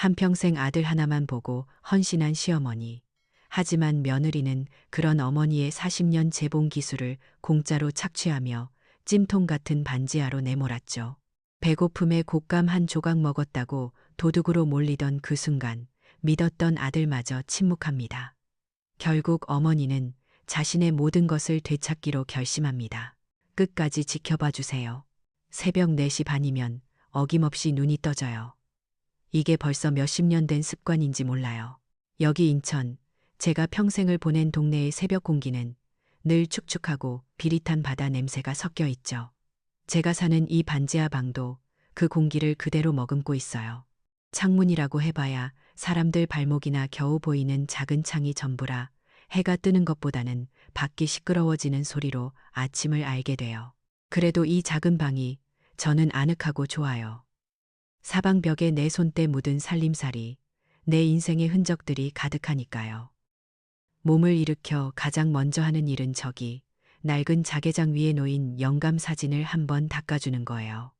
한평생 아들 하나만 보고 헌신한 시어머니. 하지만 며느리는 그런 어머니의 40년 재봉 기술을 공짜로 착취하며 찜통 같은 반지하로 내몰았죠. 배고픔에 곶감 한 조각 먹었다고 도둑으로 몰리던 그 순간 믿었던 아들마저 침묵합니다. 결국 어머니는 자신의 모든 것을 되찾기로 결심합니다. 끝까지 지켜봐 주세요. 새벽 4시 반이면 어김없이 눈이 떠져요. 이게 벌써 몇십 년 된 습관인지 몰라요. 여기 인천, 제가 평생을 보낸 동네의 새벽 공기는 늘 축축하고 비릿한 바다 냄새가 섞여 있죠. 제가 사는 이 반지하 방도 그 공기를 그대로 머금고 있어요. 창문이라고 해봐야 사람들 발목이나 겨우 보이는 작은 창이 전부라 해가 뜨는 것보다는 밖이 시끄러워지는 소리로 아침을 알게 돼요. 그래도 이 작은 방이 저는 아늑하고 좋아요. 사방벽에 내 손때 묻은 살림살이, 내 인생의 흔적들이 가득하니까요. 몸을 일으켜 가장 먼저 하는 일은 저기 낡은 자개장 위에 놓인 영감 사진을 한번 닦아주는 거예요.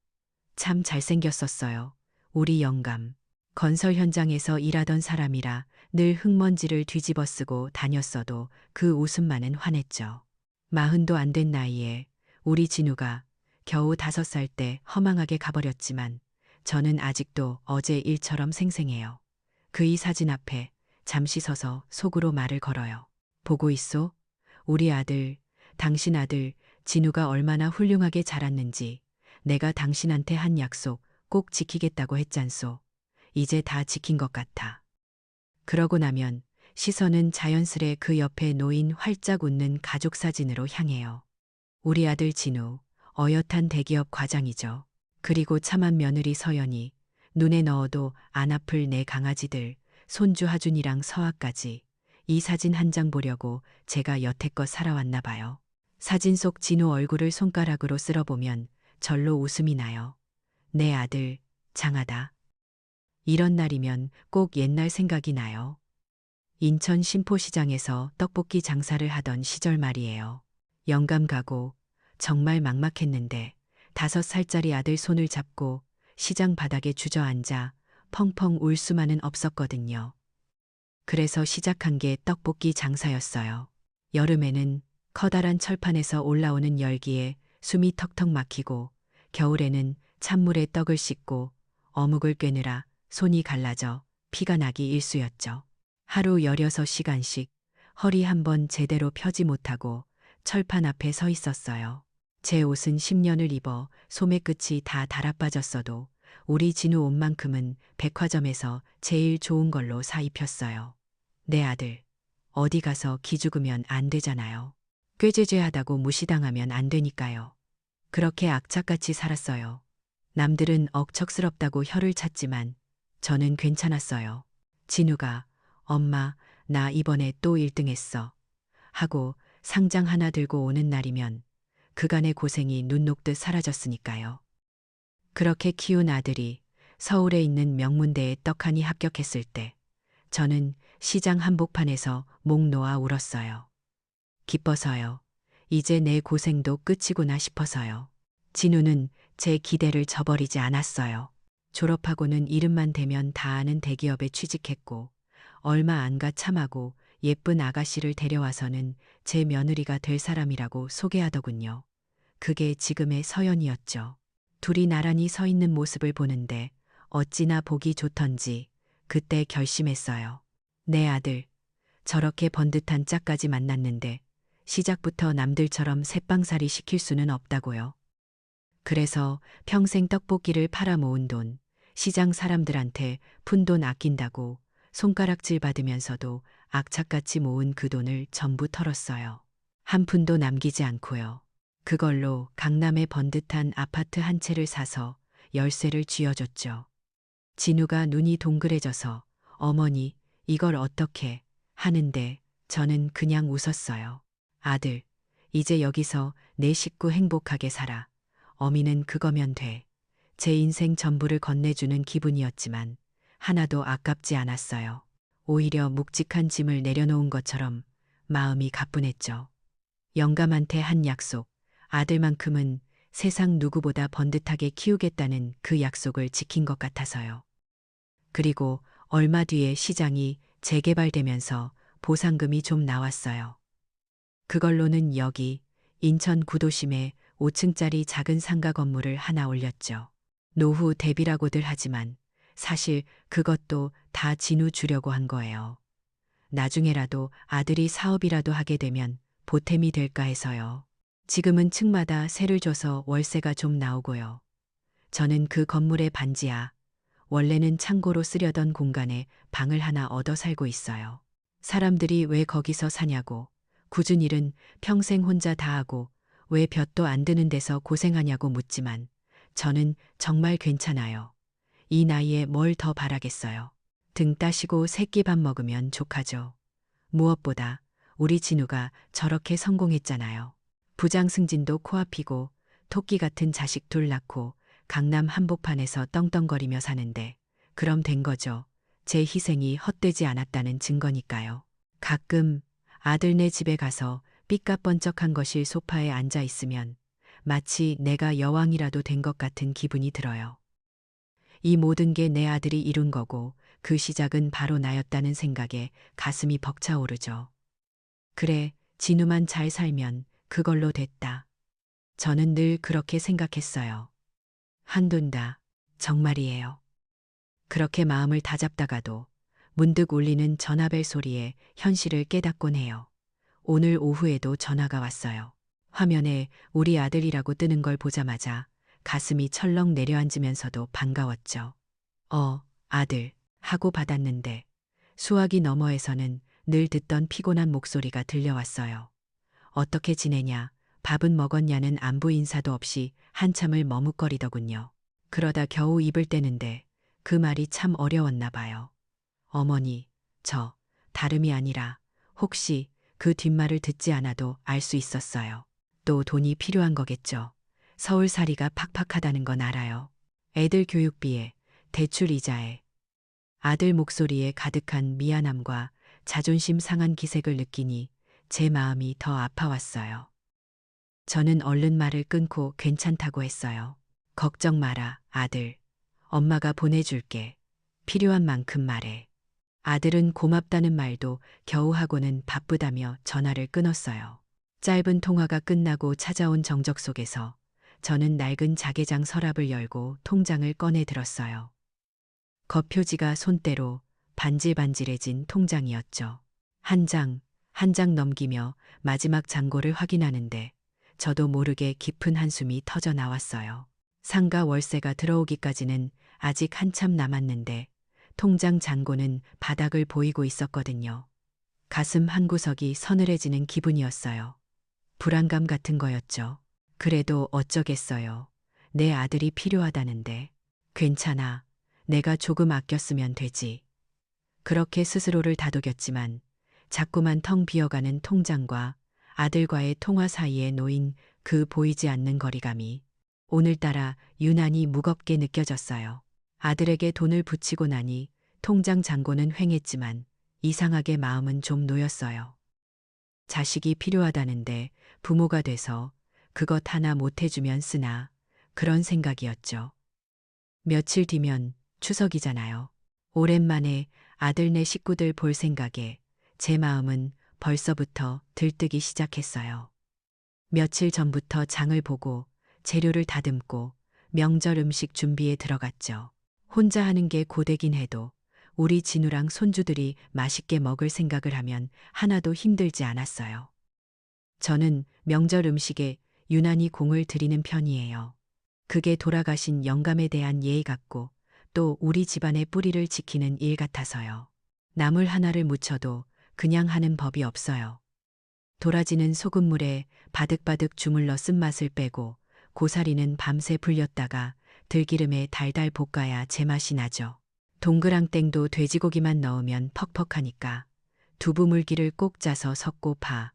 참 잘생겼었어요. 우리 영감. 건설 현장에서 일하던 사람이라 늘 흙먼지를 뒤집어 쓰고 다녔어도 그 웃음만은 환했죠. 40도 안 된 나이에 우리 진우가 겨우 5살 때 허망하게 가버렸지만 저는 아직도 어제 일처럼 생생해요. 그 이 사진 앞에 잠시 서서 속으로 말을 걸어요. 보고 있소? 우리 아들, 당신 아들 진우가 얼마나 훌륭하게 자랐는지. 내가 당신한테 한 약속 꼭 지키겠다고 했잖소. 이제 다 지킨 것 같아. 그러고 나면 시선은 자연스레 그 옆에 놓인 활짝 웃는 가족 사진으로 향해요. 우리 아들 진우, 어엿한 대기업 과장이죠. 그리고 참한 며느리 서연이, 눈에 넣어도 안 아플 내 강아지들, 손주 하준이랑 서아까지. 이 사진 한 장 보려고 제가 여태껏 살아왔나 봐요. 사진 속 진우 얼굴을 손가락으로 쓸어보면 절로 웃음이 나요. 내 아들, 장하다. 이런 날이면 꼭 옛날 생각이 나요. 인천 신포시장에서 떡볶이 장사를 하던 시절 말이에요. 영감 가고 정말 막막했는데 5살짜리 아들 손을 잡고 시장 바닥에 주저앉아 펑펑 울 수만은 없었거든요. 그래서 시작한 게 떡볶이 장사였어요. 여름에는 커다란 철판에서 올라오는 열기에 숨이 턱턱 막히고 겨울에는 찬물에 떡을 씻고 어묵을 꿰느라 손이 갈라져 피가 나기 일쑤였죠. 하루 16시간씩 허리 한번 제대로 펴지 못하고 철판 앞에 서 있었어요. 제 옷은 10년을 입어 소매 끝이 다 달아빠졌어도 우리 진우 옷만큼은 백화점에서 제일 좋은 걸로 사 입혔어요. 내 아들, 어디 가서 기죽으면 안 되잖아요. 꾀죄죄하다고 무시당하면 안 되니까요. 그렇게 악착같이 살았어요. 남들은 억척스럽다고 혀를 찼지만 저는 괜찮았어요. 진우가 엄마, 나 이번에 또 1등 했어. 하고 상장 하나 들고 오는 날이면 그간의 고생이 눈 녹듯 사라졌으니까요. 그렇게 키운 아들이 서울에 있는 명문대에 떡하니 합격했을 때 저는 시장 한복판에서 목 놓아 울었어요. 기뻐서요. 이제 내 고생도 끝이구나 싶어서요. 진우는 제 기대를 저버리지 않았어요. 졸업하고는 이름만 대면 다 아는 대기업에 취직했고 얼마 안 가 참하고 예쁜 아가씨를 데려와서는 제 며느리가 될 사람이라고 소개하더군요. 그게 지금의 서연이었죠. 둘이 나란히 서 있는 모습을 보는데 어찌나 보기 좋던지 그때 결심했어요. 내 아들, 저렇게 번듯한 짝까지 만났는데 시작부터 남들처럼 새빵살이 시킬 수는 없다고요. 그래서 평생 떡볶이를 팔아 모은 돈, 시장 사람들한테 푼돈 아낀다고 손가락질 받으면서도 악착같이 모은 그 돈을 전부 털었어요. 한 푼도 남기지 않고요. 그걸로 강남의 번듯한 아파트 한 채를 사서 열쇠를 쥐어줬죠. 진우가 눈이 동그래져서 어머니, 이걸 어떻게 하는데 저는 그냥 웃었어요. 아들, 이제 여기서 내 식구 행복하게 살아. 어미는 그거면 돼. 제 인생 전부를 건네주는 기분이었지만 하나도 아깝지 않았어요. 오히려 묵직한 짐을 내려놓은 것처럼 마음이 가뿐했죠. 영감한테 한 약속, 아들만큼은 세상 누구보다 번듯하게 키우겠다는 그 약속을 지킨 것 같아서요. 그리고 얼마 뒤에 시장이 재개발되면서 보상금이 좀 나왔어요. 그걸로는 여기 인천 구도심에 5층짜리 작은 상가 건물을 하나 올렸죠. 노후 대비라고들 하지만 사실 그것도 다 진우 주려고 한 거예요. 나중에라도 아들이 사업이라도 하게 되면 보탬이 될까 해서요. 지금은 층마다 세를 줘서 월세가 좀 나오고요. 저는 그 건물의 반지하, 원래는 창고로 쓰려던 공간에 방을 하나 얻어 살고 있어요. 사람들이 왜 거기서 사냐고, 굳은 일은 평생 혼자 다 하고 왜 볕도 안 드는 데서 고생하냐고 묻지만 저는 정말 괜찮아요. 이 나이에 뭘 더 바라겠어요. 등 따시고 새끼밥 먹으면 족하죠. 무엇보다 우리 진우가 저렇게 성공했잖아요. 부장 승진도 코앞이고 토끼 같은 자식 둘 낳고 강남 한복판에서 떵떵거리며 사는데 그럼 된 거죠. 제 희생이 헛되지 않았다는 증거니까요. 가끔 아들네 집에 가서 삐까번쩍한 거실 소파에 앉아 있으면 마치 내가 여왕이라도 된 것 같은 기분이 들어요. 이 모든 게 내 아들이 이룬 거고 그 시작은 바로 나였다는 생각에 가슴이 벅차오르죠. 그래, 진우만 잘 살면 그걸로 됐다. 저는 늘 그렇게 생각했어요. 한둔다. 정말이에요. 그렇게 마음을 다잡다가도 문득 울리는 전화벨 소리에 현실을 깨닫곤 해요. 오늘 오후에도 전화가 왔어요. 화면에 우리 아들이라고 뜨는 걸 보자마자 가슴이 철렁 내려앉으면서도 반가웠죠. 아들, 하고 받았는데 수화기 너머에서는 늘 듣던 피곤한 목소리가 들려왔어요. 어떻게 지내냐, 밥은 먹었냐는 안부 인사도 없이 한참을 머뭇거리더군요. 그러다 겨우 입을 떼는데 그 말이 참 어려웠나 봐요. 어머니, 저 다름이 아니라 혹시 그 뒷말을 듣지 않아도 알 수 있었어요. 또 돈이 필요한 거겠죠. 서울살이가 팍팍하다는 건 알아요. 애들 교육비에, 대출 이자에. 아들 목소리에 가득한 미안함과 자존심 상한 기색을 느끼니 제 마음이 더 아파왔어요. 저는 얼른 말을 끊고 괜찮다고 했어요. 걱정 마라, 아들. 엄마가 보내줄게. 필요한 만큼 말해. 아들은 고맙다는 말도 겨우 하고는 바쁘다며 전화를 끊었어요. 짧은 통화가 끝나고 찾아온 정적 속에서 저는 낡은 자개장 서랍을 열고 통장을 꺼내 들었어요. 겉표지가 손때로 반질반질해진 통장이었죠. 한 장, 한 장 넘기며 마지막 잔고를 확인하는데 저도 모르게 깊은 한숨이 터져 나왔어요. 상가 월세가 들어오기까지는 아직 한참 남았는데 통장 잔고는 바닥을 보이고 있었거든요. 가슴 한구석이 서늘해지는 기분이었어요. 불안감 같은 거였죠. 그래도 어쩌겠어요. 내 아들이 필요하다는데. 괜찮아. 내가 조금 아꼈으면 되지. 그렇게 스스로를 다독였지만 자꾸만 텅 비어가는 통장과 아들과의 통화 사이에 놓인 그 보이지 않는 거리감이 오늘따라 유난히 무겁게 느껴졌어요. 아들에게 돈을 붙이고 나니 통장 잔고는 횡했지만 이상하게 마음은 좀 놓였어요. 자식이 필요하다는데 부모가 돼서 그것 하나 못 해주면 쓰나 그런 생각이었죠. 며칠 뒤면 추석이잖아요. 오랜만에 아들네 식구들 볼 생각에 제 마음은 벌써부터 들뜨기 시작했어요. 며칠 전부터 장을 보고 재료를 다듬고 명절 음식 준비에 들어갔죠. 혼자 하는 게 고되긴 해도 우리 진우랑 손주들이 맛있게 먹을 생각을 하면 하나도 힘들지 않았어요. 저는 명절 음식에 유난히 공을 들이는 편이에요. 그게 돌아가신 영감에 대한 예의 같고 또 우리 집안의 뿌리를 지키는 일 같아서요. 나물 하나를 묻혀도 그냥 하는 법이 없어요. 도라지는 소금물에 바득바득 주물러 쓴맛을 빼고 고사리는 밤새 불렸다가 들기름에 달달 볶아야 제맛이 나죠. 동그랑땡도 돼지고기만 넣으면 퍽퍽하니까 두부 물기를 꼭 짜서 섞고 파,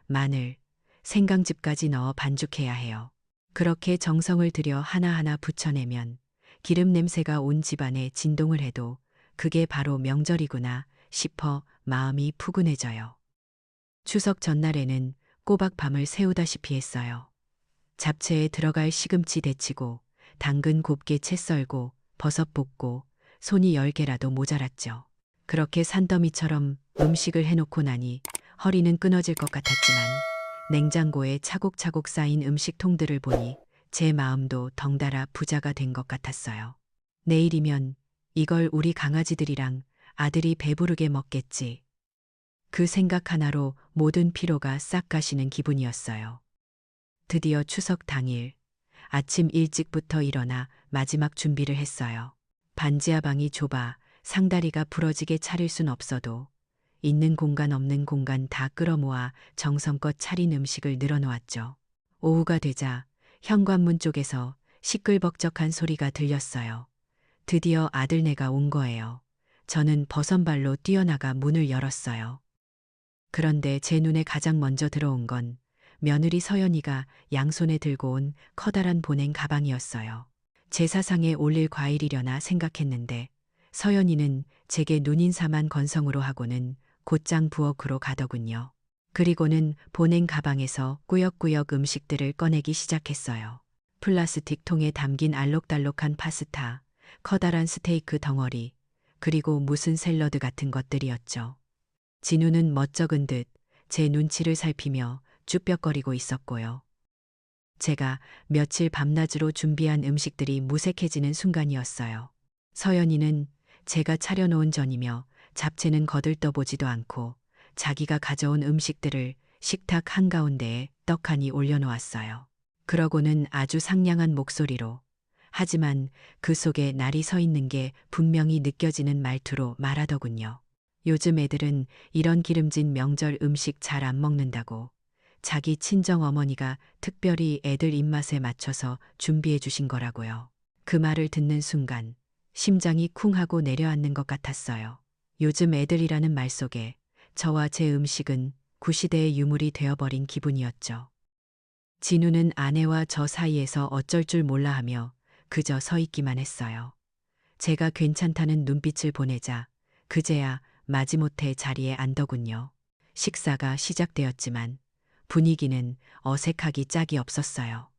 마늘, 생강즙까지 넣어 반죽해야 해요. 그렇게 정성을 들여 하나하나 부쳐내면 기름 냄새가 온 집안에 진동을 해도 그게 바로 명절이구나 싶어 마음이 푸근해져요. 추석 전날에는 꼬박 밤을 새우다시피 했어요. 잡채에 들어갈 시금치 데치고 당근 곱게 채 썰고 버섯 볶고 손이 10개라도 모자랐죠. 그렇게 산더미처럼 음식을 해놓고 나니 허리는 끊어질 것 같았지만 냉장고에 차곡차곡 쌓인 음식통들을 보니 제 마음도 덩달아 부자가 된 것 같았어요. 내일이면 이걸 우리 강아지들이랑 아들이 배부르게 먹겠지. 그 생각 하나로 모든 피로가 싹 가시는 기분이었어요. 드디어 추석 당일 아침 일찍부터 일어나 마지막 준비를 했어요. 반지하 방이 좁아 상다리가 부러지게 차릴 순 없어도 있는 공간 없는 공간 다 끌어모아 정성껏 차린 음식을 늘어놓았죠. 오후가 되자 현관문 쪽에서 시끌벅적한 소리가 들렸어요. 드디어 아들네가 온 거예요. 저는 버선발로 뛰어나가 문을 열었어요. 그런데 제 눈에 가장 먼저 들어온 건 며느리 서연이가 양손에 들고 온 커다란 보냉 가방이었어요. 제사상에 올릴 과일이려나 생각했는데 서연이는 제게 눈인사만 건성으로 하고는 곧장 부엌으로 가더군요. 그리고는 보냉 가방에서 꾸역꾸역 음식들을 꺼내기 시작했어요. 플라스틱 통에 담긴 알록달록한 파스타, 커다란 스테이크 덩어리, 그리고 무슨 샐러드 같은 것들이었죠. 진우는 멋쩍은 듯 제 눈치를 살피며 쭈뼛거리고 있었고요. 제가 며칠 밤낮으로 준비한 음식들이 무색해지는 순간이었어요. 서연이는 제가 차려놓은 전이며 잡채는 거들떠보지도 않고 자기가 가져온 음식들을 식탁 한가운데에 떡하니 올려놓았어요. 그러고는 아주 상냥한 목소리로, 하지만 그 속에 날이 서 있는 게 분명히 느껴지는 말투로 말하더군요. 요즘 애들은 이런 기름진 명절 음식 잘 안 먹는다고. 자기 친정 어머니가 특별히 애들 입맛에 맞춰서 준비해 주신 거라고요. 그 말을 듣는 순간 심장이 쿵 하고 내려앉는 것 같았어요. 요즘 애들이라는 말 속에 저와 제 음식은 구시대의 유물이 되어버린 기분이었죠. 진우는 아내와 저 사이에서 어쩔 줄 몰라 하며 그저 서 있기만 했어요. 제가 괜찮다는 눈빛을 보내자 그제야 마지못해 자리에 앉더군요. 식사가 시작되었지만 분위기는 어색하기 짝이 없었어요.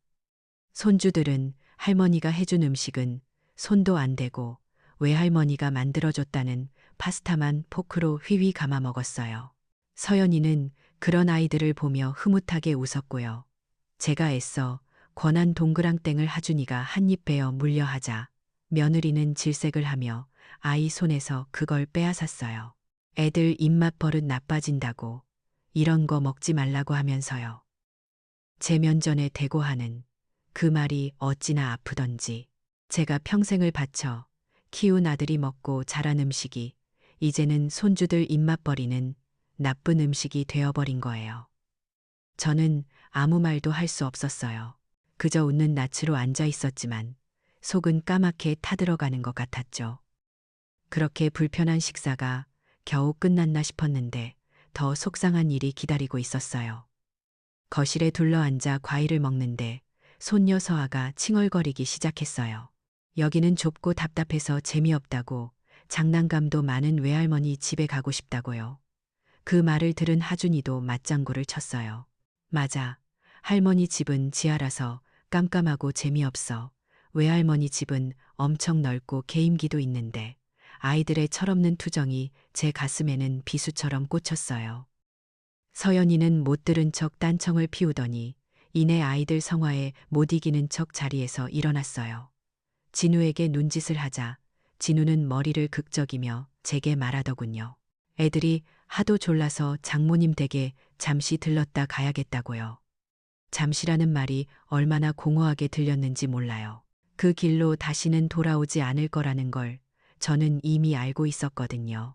손주들은 할머니가 해준 음식은 손도 안 대고 외할머니가 만들어줬다는 파스타만 포크로 휘휘 감아 먹었어요. 서연이는 그런 아이들을 보며 흐뭇하게 웃었고요. 제가 애써 권한 동그랑땡을 하준이가 한 입 베어 물려 하자 며느리는 질색을 하며 아이 손에서 그걸 빼앗았어요. 애들 입맛 버릇 나빠진다고 이런 거 먹지 말라고 하면서요. 제 면전에 대고 하는 그 말이 어찌나 아프던지 제가 평생을 바쳐 키운 아들이 먹고 자란 음식이 이제는 손주들 입맛 버리는 나쁜 음식이 되어버린 거예요. 저는 아무 말도 할 수 없었어요. 그저 웃는 낯으로 앉아 있었지만 속은 까맣게 타들어가는 것 같았죠. 그렇게 불편한 식사가 겨우 끝났나 싶었는데 더 속상한 일이 기다리고 있었어요. 거실에 둘러앉아 과일을 먹는데 손녀 서아가 칭얼거리기 시작했어요. 여기는 좁고 답답해서 재미없다고, 장난감도 많은 외할머니 집에 가고 싶다고요. 그 말을 들은 하준이도 맞장구를 쳤어요. 맞아. 할머니 집은 지하라서 깜깜하고 재미없어. 외할머니 집은 엄청 넓고 개임기도 있는데 아이들의 철없는 투정이 제 가슴에는 비수처럼 꽂혔어요. 서연이는 못 들은 척 딴청을 피우더니 이내 아이들 성화에 못 이기는 척 자리에서 일어났어요. 진우에게 눈짓을 하자 진우는 머리를 극적이며 제게 말하더군요. 애들이 하도 졸라서 장모님 댁에 잠시 들렀다 가야겠다고요. 잠시라는 말이 얼마나 공허하게 들렸는지 몰라요. 그 길로 다시는 돌아오지 않을 거라는 걸 저는 이미 알고 있었거든요.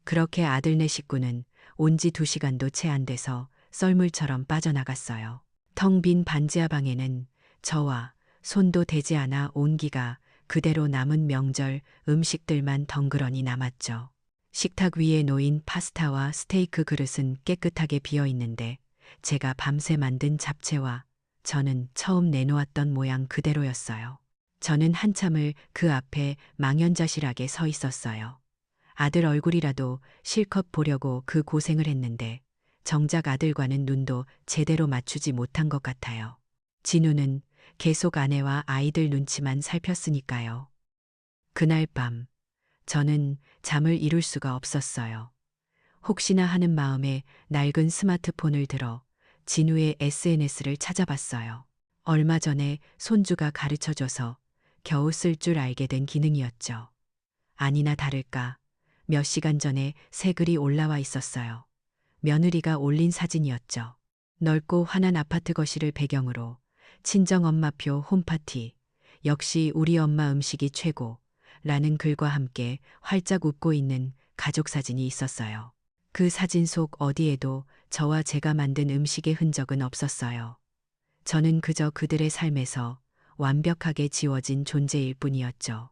그렇게 아들네 식구는 온 지 2시간도 채 안 돼서 썰물처럼 빠져나갔어요. 텅 빈 반지하 방에는 저와 손도 대지 않아 온기가 그대로 남은 명절 음식들만 덩그러니 남았죠. 식탁 위에 놓인 파스타와 스테이크 그릇은 깨끗하게 비어 있는데 제가 밤새 만든 잡채와 저는 처음 내놓았던 모양 그대로였어요. 저는 한참을 그 앞에 망연자실하게 서 있었어요. 아들 얼굴이라도 실컷 보려고 그 고생을 했는데 정작 아들과는 눈도 제대로 맞추지 못한 것 같아요. 진우는 계속 아내와 아이들 눈치만 살폈으니까요. 그날 밤 저는 잠을 이룰 수가 없었어요. 혹시나 하는 마음에 낡은 스마트폰을 들어 진우의 SNS를 찾아봤어요. 얼마 전에 손주가 가르쳐줘서 겨우 쓸 줄 알게 된 기능이었죠. 아니나 다를까 몇 시간 전에 새 글이 올라와 있었어요. 며느리가 올린 사진이었죠. 넓고 환한 아파트 거실을 배경으로 친정엄마표 홈파티, 역시 우리 엄마 음식이 최고, 라는 글과 함께 활짝 웃고 있는 가족 사진이 있었어요. 그 사진 속 어디에도 저와 제가 만든 음식의 흔적은 없었어요. 저는 그저 그들의 삶에서 완벽하게 지워진 존재일 뿐이었죠.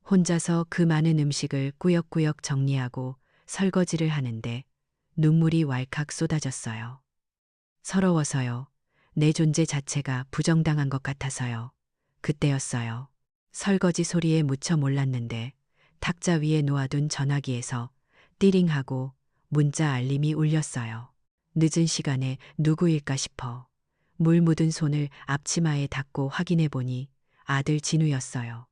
혼자서 그 많은 음식을 꾸역꾸역 정리하고 설거지를 하는데 눈물이 왈칵 쏟아졌어요. 서러워서요. 내 존재 자체가 부정당한 것 같아서요. 그때였어요. 설거지 소리에 묻혀 몰랐는데 탁자 위에 놓아둔 전화기에서 띠링하고 문자 알림이 울렸어요. 늦은 시간에 누구일까 싶어 물 묻은 손을 앞치마에 닿고 확인해 보니 아들 진우였어요.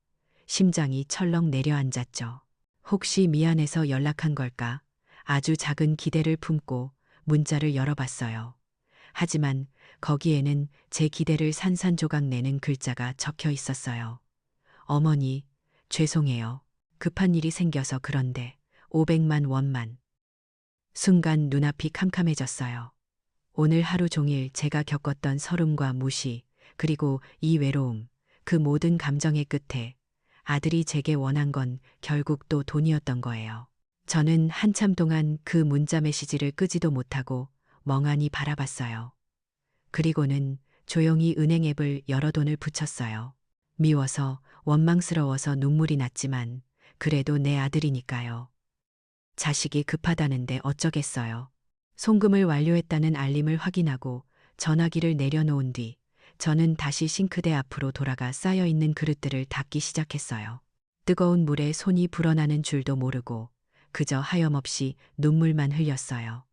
심장이 철렁 내려앉았죠. 혹시 미안해서 연락한 걸까? 아주 작은 기대를 품고 문자를 열어봤어요. 하지만 거기에는 제 기대를 산산조각 내는 글자가 적혀 있었어요. 어머니, 죄송해요. 급한 일이 생겨서 그런데 500만 원만. 순간 눈앞이 캄캄해졌어요. 오늘 하루 종일 제가 겪었던 서름과 무시, 그리고 이 외로움, 그 모든 감정의 끝에 아들이 제게 원한 건 결국 또 돈이었던 거예요. 저는 한참 동안 그 문자 메시지를 끄지도 못하고 멍하니 바라봤어요. 그리고는 조용히 은행 앱을 열어 돈을 붙였어요. 미워서 원망스러워서 눈물이 났지만 그래도 내 아들이니까요. 자식이 급하다는데 어쩌겠어요. 송금을 완료했다는 알림을 확인하고 전화기를 내려놓은 뒤 저는 다시 싱크대 앞으로 돌아가 쌓여있는 그릇들을 닦기 시작했어요. 뜨거운 물에 손이 불어나는 줄도 모르고 그저 하염없이 눈물만 흘렸어요.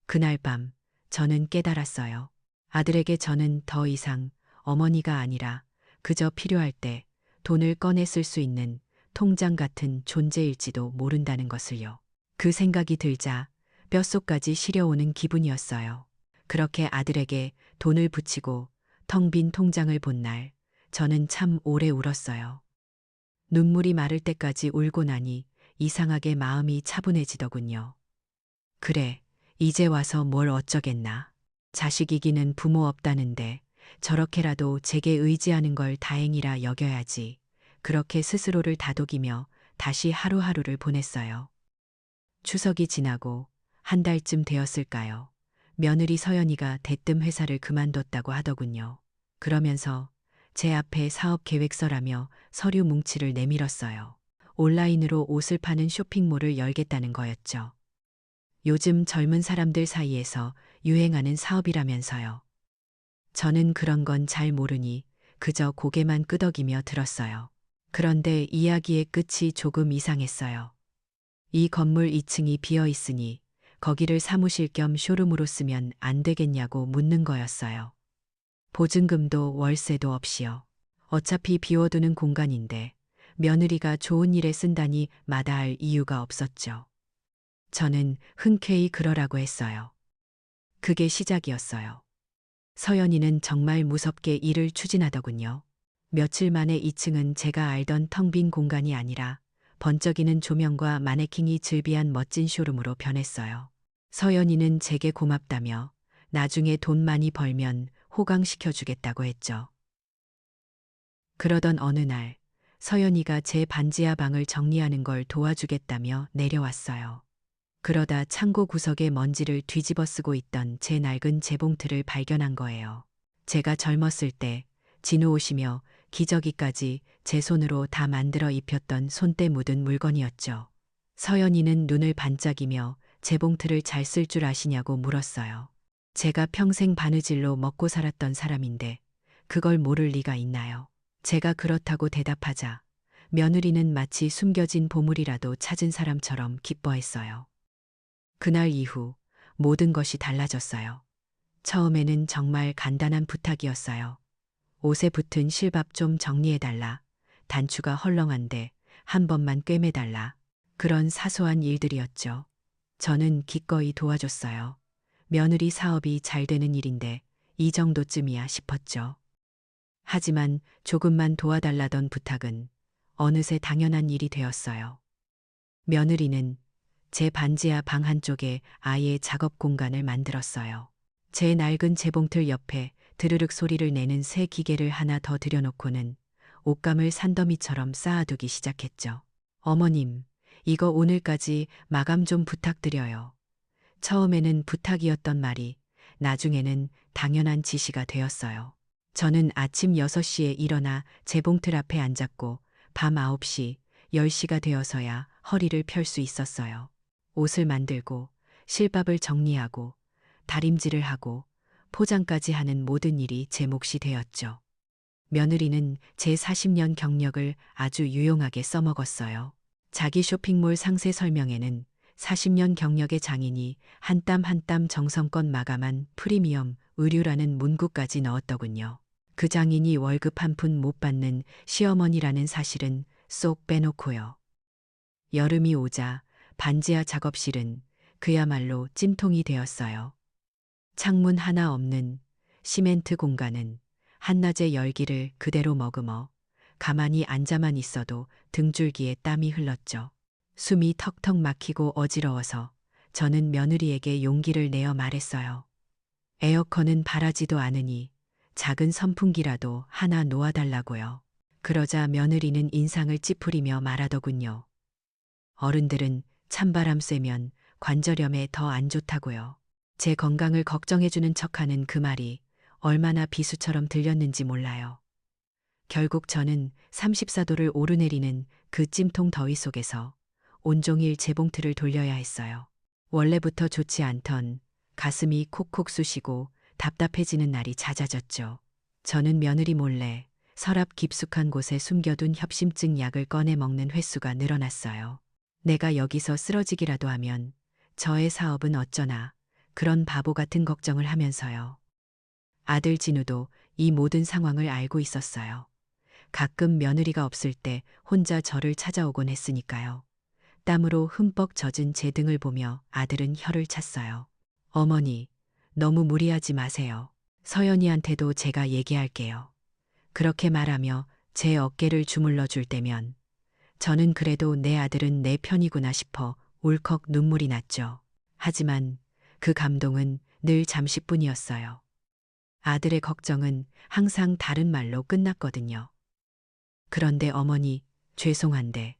그날 밤 저는 깨달았어요. 아들에게 저는 더 이상 어머니가 아니라 그저 필요할 때 돈을 꺼내 쓸 수 있는 통장 같은 존재일지도 모른다는 것을요. 그 생각이 들자 뼛속까지 시려오는 기분이었어요. 그렇게 아들에게 돈을 붙이고 텅 빈 통장을 본 날, 저는 참 오래 울었어요. 눈물이 마를 때까지 울고 나니 이상하게 마음이 차분해지더군요. 그래, 이제 와서 뭘 어쩌겠나. 자식이기는 부모 없다는데 저렇게라도 제게 의지하는 걸 다행이라 여겨야지. 그렇게 스스로를 다독이며 다시 하루하루를 보냈어요. 추석이 지나고 한 달쯤 되었을까요? 며느리 서연이가 대뜸 회사를 그만뒀다고 하더군요. 그러면서 제 앞에 사업 계획서라며 서류 뭉치를 내밀었어요. 온라인으로 옷을 파는 쇼핑몰을 열겠다는 거였죠. 요즘 젊은 사람들 사이에서 유행하는 사업이라면서요. 저는 그런 건 잘 모르니 그저 고개만 끄덕이며 들었어요. 그런데 이야기의 끝이 조금 이상했어요. 이 건물 2층이 비어 있으니 거기를 사무실 겸 쇼룸으로 쓰면 안 되겠냐고 묻는 거였어요. 보증금도 월세도 없이요. 어차피 비워두는 공간인데 며느리가 좋은 일에 쓴다니 마다할 이유가 없었죠. 저는 흔쾌히 그러라고 했어요. 그게 시작이었어요. 서연이는 정말 무섭게 일을 추진하더군요. 며칠 만에 2층은 제가 알던 텅 빈 공간이 아니라 번쩍이는 조명과 마네킹이 즐비한 멋진 쇼룸으로 변했어요. 서연이는 제게 고맙다며 나중에 돈 많이 벌면 호강시켜주겠다고 했죠. 그러던 어느 날 서연이가 제 반지하 방을 정리하는 걸 도와주겠다며 내려왔어요. 그러다 창고 구석에 먼지를 뒤집어 쓰고 있던 제 낡은 재봉틀을 발견한 거예요. 제가 젊었을 때 진우 옷이며 기저귀까지 제 손으로 다 만들어 입혔던 손때 묻은 물건이었죠. 서연이는 눈을 반짝이며 재봉틀을 잘 쓸 줄 아시냐고 물었어요. 제가 평생 바느질로 먹고 살았던 사람인데 그걸 모를 리가 있나요? 제가 그렇다고 대답하자 며느리는 마치 숨겨진 보물이라도 찾은 사람처럼 기뻐했어요. 그날 이후 모든 것이 달라졌어요. 처음에는 정말 간단한 부탁이었어요. 옷에 붙은 실밥 좀 정리해달라. 단추가 헐렁한데 한 번만 꿰매달라. 그런 사소한 일들이었죠. 저는 기꺼이 도와줬어요. 며느리 사업이 잘 되는 일인데 이 정도쯤이야 싶었죠. 하지만 조금만 도와달라던 부탁은 어느새 당연한 일이 되었어요. 며느리는 제 반지하 방 한쪽에 아예 작업 공간을 만들었어요. 제 낡은 재봉틀 옆에 드르륵 소리를 내는 새 기계를 하나 더 들여놓고는 옷감을 산더미처럼 쌓아두기 시작했죠. 어머님, 이거 오늘까지 마감 좀 부탁드려요. 처음에는 부탁이었던 말이 나중에는 당연한 지시가 되었어요. 저는 아침 6시에 일어나 재봉틀 앞에 앉았고 밤 9시, 10시가 되어서야 허리를 펼 수 있었어요. 옷을 만들고 실밥을 정리하고 다림질을 하고 포장까지 하는 모든 일이 제 몫이 되었죠. 며느리는 제 40년 경력을 아주 유용하게 써먹었어요. 자기 쇼핑몰 상세 설명에는 40년 경력의 장인이 한 땀 한 땀 정성껏 마감한 프리미엄 의류라는 문구까지 넣었더군요. 그 장인이 월급 한 푼 못 받는 시어머니라는 사실은 쏙 빼놓고요. 여름이 오자 반지하 작업실은 그야말로 찜통이 되었어요. 창문 하나 없는 시멘트 공간은 한낮의 열기를 그대로 머금어 가만히 앉아만 있어도 등줄기에 땀이 흘렀죠. 숨이 턱턱 막히고 어지러워서 저는 며느리에게 용기를 내어 말했어요. 에어컨은 바라지도 않으니 작은 선풍기라도 하나 놓아달라고요. 그러자 며느리는 인상을 찌푸리며 말하더군요. 어른들은 찬바람 쐬면 관절염에 더 안 좋다고요. 제 건강을 걱정해주는 척하는 그 말이 얼마나 비수처럼 들렸는지 몰라요. 결국 저는 34도를 오르내리는 그 찜통 더위 속에서 온종일 재봉틀을 돌려야 했어요. 원래부터 좋지 않던 가슴이 콕콕 쑤시고 답답해지는 날이 잦아졌죠. 저는 며느리 몰래 서랍 깊숙한 곳에 숨겨둔 협심증 약을 꺼내 먹는 횟수가 늘어났어요. 내가 여기서 쓰러지기라도 하면 저의 사업은 어쩌나 그런 바보 같은 걱정을 하면서요. 아들 진우도 이 모든 상황을 알고 있었어요. 가끔 며느리가 없을 때 혼자 저를 찾아오곤 했으니까요. 땀으로 흠뻑 젖은 제 등을 보며 아들은 혀를 찼어요. 어머니, 너무 무리하지 마세요. 서연이한테도 제가 얘기할게요. 그렇게 말하며 제 어깨를 주물러 줄 때면 저는 그래도 내 아들은 내 편이구나 싶어 울컥 눈물이 났죠. 하지만 그 감동은 늘 잠시뿐이었어요. 아들의 걱정은 항상 다른 말로 끝났거든요. 그런데 어머니, 죄송한데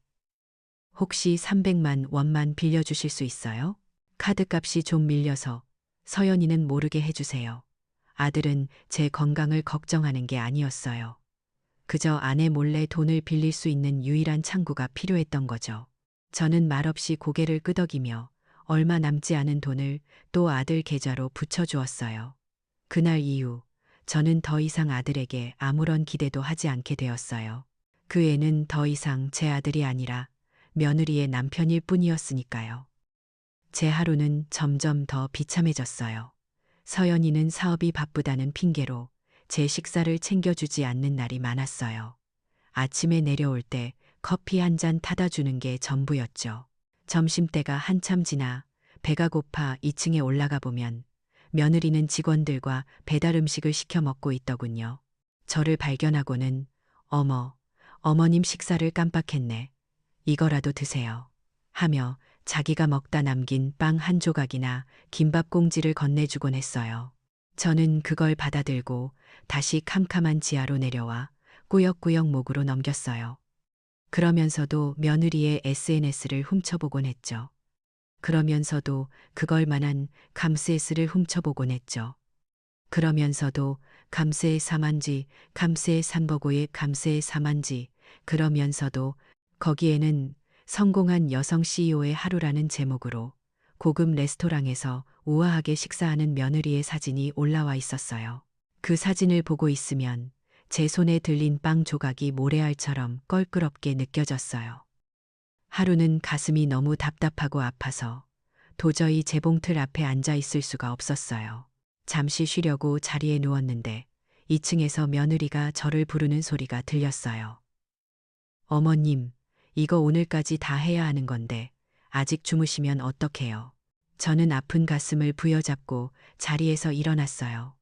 혹시 300만 원만 빌려주실 수 있어요? 카드값이 좀 밀려서 서연이는 모르게 해주세요. 아들은 제 건강을 걱정하는 게 아니었어요. 그저 아내 몰래 돈을 빌릴 수 있는 유일한 창구가 필요했던 거죠. 저는 말없이 고개를 끄덕이며 얼마 남지 않은 돈을 또 아들 계좌로 붙여주었어요. 그날 이후 저는 더 이상 아들에게 아무런 기대도 하지 않게 되었어요. 그 애는 더 이상 제 아들이 아니라 며느리의 남편일 뿐이었으니까요. 제 하루는 점점 더 비참해졌어요. 서연이는 사업이 바쁘다는 핑계로 제 식사를 챙겨주지 않는 날이 많았어요. 아침에 내려올 때 커피 한 잔 타다 주는 게 전부였죠. 점심때가 한참 지나 배가 고파 2층에 올라가 보면 며느리는 직원들과 배달 음식을 시켜 먹고 있더군요. 저를 발견하고는 어머님 식사를 깜빡했네. 이거라도 드세요. 하며 자기가 먹다 남긴 빵 한 조각이나 김밥 봉지를 건네주곤 했어요. 저는 그걸 받아들고 다시 캄캄한 지하로 내려와 꾸역꾸역 목으로 넘겼어요. 그러면서도 며느리의 SNS를 훔쳐보곤 했죠. 그러면서도 그걸 만한 감스S를 훔쳐보곤 했죠. 그러면서도 감스의 사만지, 감스의 산버고의 감스의 사만지, 그러면서도 거기에는 성공한 여성 CEO의 하루라는 제목으로 고급 레스토랑에서 우아하게 식사하는 며느리의 사진이 올라와 있었어요. 그 사진을 보고 있으면 제 손에 들린 빵 조각이 모래알처럼 껄끄럽게 느껴졌어요. 하루는 가슴이 너무 답답하고 아파서 도저히 재봉틀 앞에 앉아 있을 수가 없었어요. 잠시 쉬려고 자리에 누웠는데 2층에서 며느리가 저를 부르는 소리가 들렸어요. 어머님, 이거 오늘까지 다 해야 하는 건데 아직 주무시면 어떡해요. 저는 아픈 가슴을 부여잡고 자리에서 일어났어요.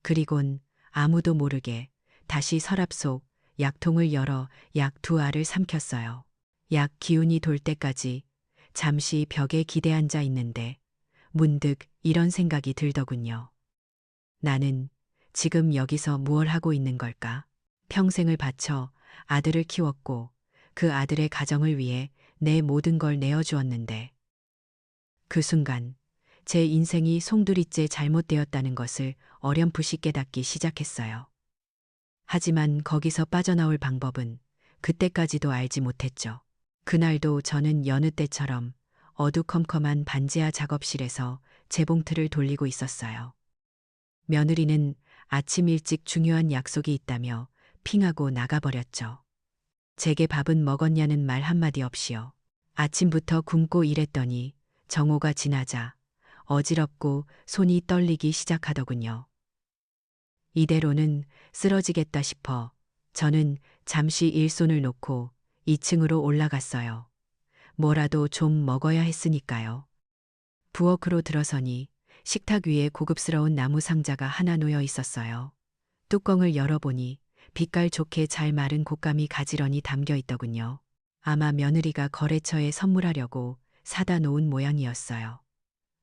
그리곤 아무도 모르게 다시 서랍 속 약통을 열어 약 2알을 삼켰어요. 약 기운이 돌 때까지 잠시 벽에 기대앉아 있는데 문득 이런 생각이 들더군요. 나는 지금 여기서 무얼 하고 있는 걸까? 평생을 바쳐 아들을 키웠고 그 아들의 가정을 위해 내 모든 걸 내어주었는데 그 순간 제 인생이 송두리째 잘못되었다는 것을 어렴풋이 깨닫기 시작했어요. 하지만 거기서 빠져나올 방법은 그때까지도 알지 못했죠. 그날도 저는 여느 때처럼 어두컴컴한 반지하 작업실에서 재봉틀을 돌리고 있었어요. 며느리는 아침 일찍 중요한 약속이 있다며 핑하고 나가버렸죠. 제게 밥은 먹었냐는 말 한마디 없이요. 아침부터 굶고 일했더니 정오가 지나자 어지럽고 손이 떨리기 시작하더군요. 이대로는 쓰러지겠다 싶어 저는 잠시 일손을 놓고 2층으로 올라갔어요. 뭐라도 좀 먹어야 했으니까요. 부엌으로 들어서니 식탁 위에 고급스러운 나무 상자가 하나 놓여 있었어요. 뚜껑을 열어보니 빛깔 좋게 잘 마른 곶감이 가지런히 담겨 있더군요. 아마 며느리가 거래처에 선물하려고 사다 놓은 모양이었어요.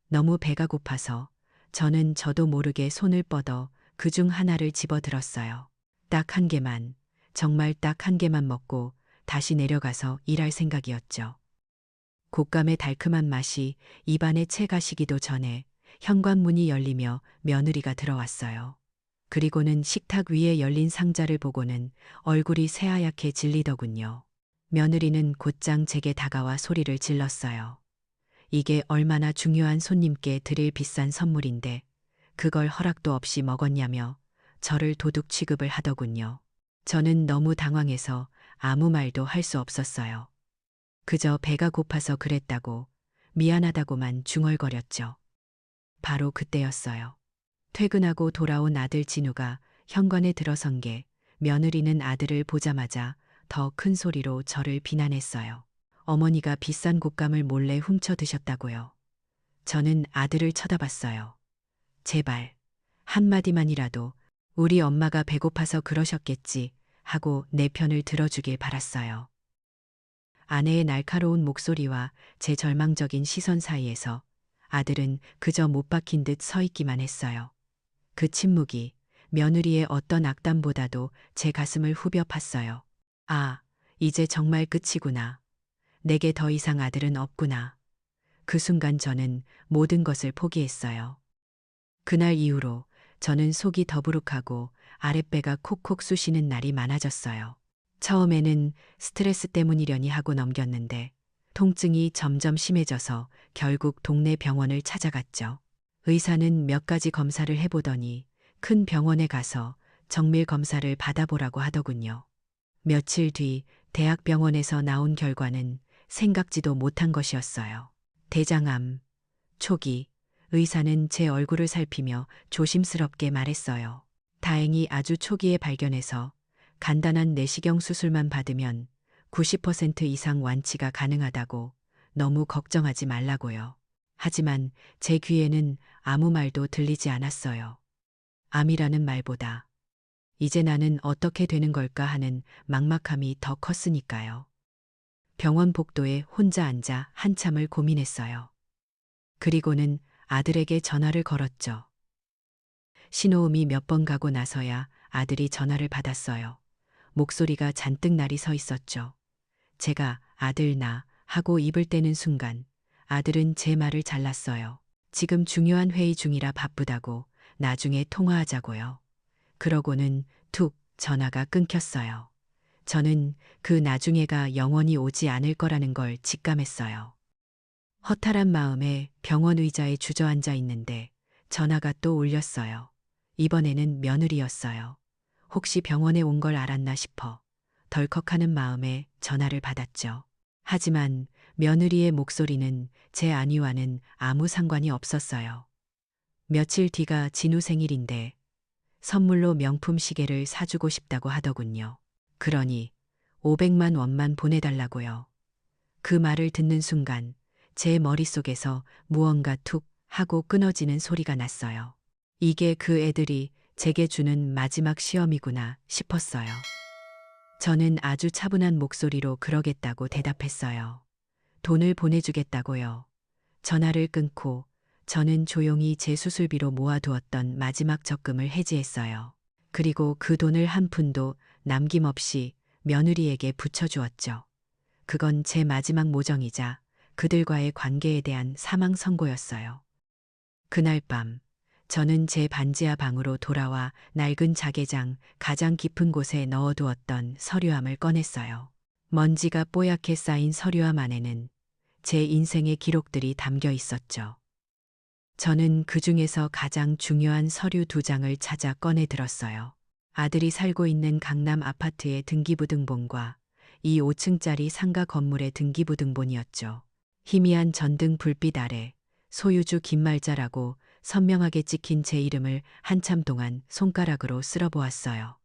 너무 배가 고파서 저는 저도 모르게 손을 뻗어 그중 하나를 집어 들었어요. 딱 한 개만, 정말 딱 한 개만 먹고 다시 내려가서 일할 생각이었죠. 곶감의 달큼한 맛이 입안에 채 가시기도 전에 현관문이 열리며 며느리가 들어왔어요. 그리고는 식탁 위에 열린 상자를 보고는 얼굴이 새하얗게 질리더군요. 며느리는 곧장 제게 다가와 소리를 질렀어요. 이게 얼마나 중요한 손님께 드릴 비싼 선물인데 그걸 허락도 없이 먹었냐며 저를 도둑 취급을 하더군요. 저는 너무 당황해서 아무 말도 할 수 없었어요. 그저 배가 고파서 그랬다고 미안하다고만 중얼거렸죠. 바로 그때였어요. 퇴근하고 돌아온 아들 진우가 현관에 들어선 게 며느리는 아들을 보자마자 더 큰 소리로 저를 비난했어요. 어머니가 비싼 곶감을 몰래 훔쳐 드셨다고요. 저는 아들을 쳐다봤어요. 제발 한마디만이라도 우리 엄마가 배고파서 그러셨겠지 하고 내 편을 들어주길 바랐어요. 아내의 날카로운 목소리와 제 절망적인 시선 사이에서 아들은 그저 못 박힌 듯 서 있기만 했어요. 그 침묵이 며느리의 어떤 악담보다도 제 가슴을 후벼 팠어요. 아, 이제 정말 끝이구나. 내게 더 이상 아들은 없구나. 그 순간 저는 모든 것을 포기했어요. 그날 이후로 저는 속이 더부룩하고 아랫배가 콕콕 쑤시는 날이 많아졌어요. 처음에는 스트레스 때문이려니 하고 넘겼는데 통증이 점점 심해져서 결국 동네 병원을 찾아갔죠. 의사는 몇 가지 검사를 해보더니 큰 병원에 가서 정밀 검사를 받아보라고 하더군요. 며칠 뒤 대학병원에서 나온 결과는 생각지도 못한 것이었어요. 대장암, 초기. 의사는 제 얼굴을 살피며 조심스럽게 말했어요. 다행히 아주 초기에 발견해서 간단한 내시경 수술만 받으면 90% 이상 완치가 가능하다고 너무 걱정하지 말라고요. 하지만 제 귀에는 아무 말도 들리지 않았어요. 암이라는 말보다 이제 나는 어떻게 되는 걸까 하는 막막함이 더 컸으니까요. 병원 복도에 혼자 앉아 한참을 고민했어요. 그리고는 아들에게 전화를 걸었죠. 신호음이 몇 번 가고 나서야 아들이 전화를 받았어요. 목소리가 잔뜩 날이 서 있었죠. 제가 아들 나 하고 입을 떼는 순간 아들은 제 말을 잘랐어요. 지금 중요한 회의 중이라 바쁘다고 나중에 통화하자고요. 그러고는 툭 전화가 끊겼어요. 저는 그 나중에가 영원히 오지 않을 거라는 걸 직감했어요. 허탈한 마음에 병원 의자에 주저앉아 있는데 전화가 또 울렸어요. 이번에는 며느리였어요. 혹시 병원에 온 걸 알았나 싶어 덜컥하는 마음에 전화를 받았죠. 하지만 며느리의 목소리는 제 안위와는 아무 상관이 없었어요. 며칠 뒤가 진우 생일인데 선물로 명품 시계를 사주고 싶다고 하더군요. 그러니 500만 원만 보내달라고요. 그 말을 듣는 순간 제 머릿속에서 무언가 툭 하고 끊어지는 소리가 났어요. 이게 그 애들이 제게 주는 마지막 시험이구나 싶었어요. 저는 아주 차분한 목소리로 그러겠다고 대답했어요. 돈을 보내주겠다고요. 전화를 끊고 저는 조용히 제 수술비로 모아두었던 마지막 적금을 해지했어요. 그리고 그 돈을 한 푼도 남김없이 며느리에게 붙여주었죠. 그건 제 마지막 모정이자 그들과의 관계에 대한 사망 선고였어요. 그날 밤, 저는 제 반지하 방으로 돌아와 낡은 자개장 가장 깊은 곳에 넣어두었던 서류함을 꺼냈어요. 먼지가 뽀얗게 쌓인 서류함 안에는 제 인생의 기록들이 담겨 있었죠. 저는 그 중에서 가장 중요한 서류 2장을 찾아 꺼내 들었어요. 아들이 살고 있는 강남 아파트의 등기부등본과 이 5층짜리 상가 건물의 등기부등본이었죠. 희미한 전등 불빛 아래 소유주 김말자라고 선명하게 찍힌 제 이름을 한참 동안 손가락으로 쓸어보았어요.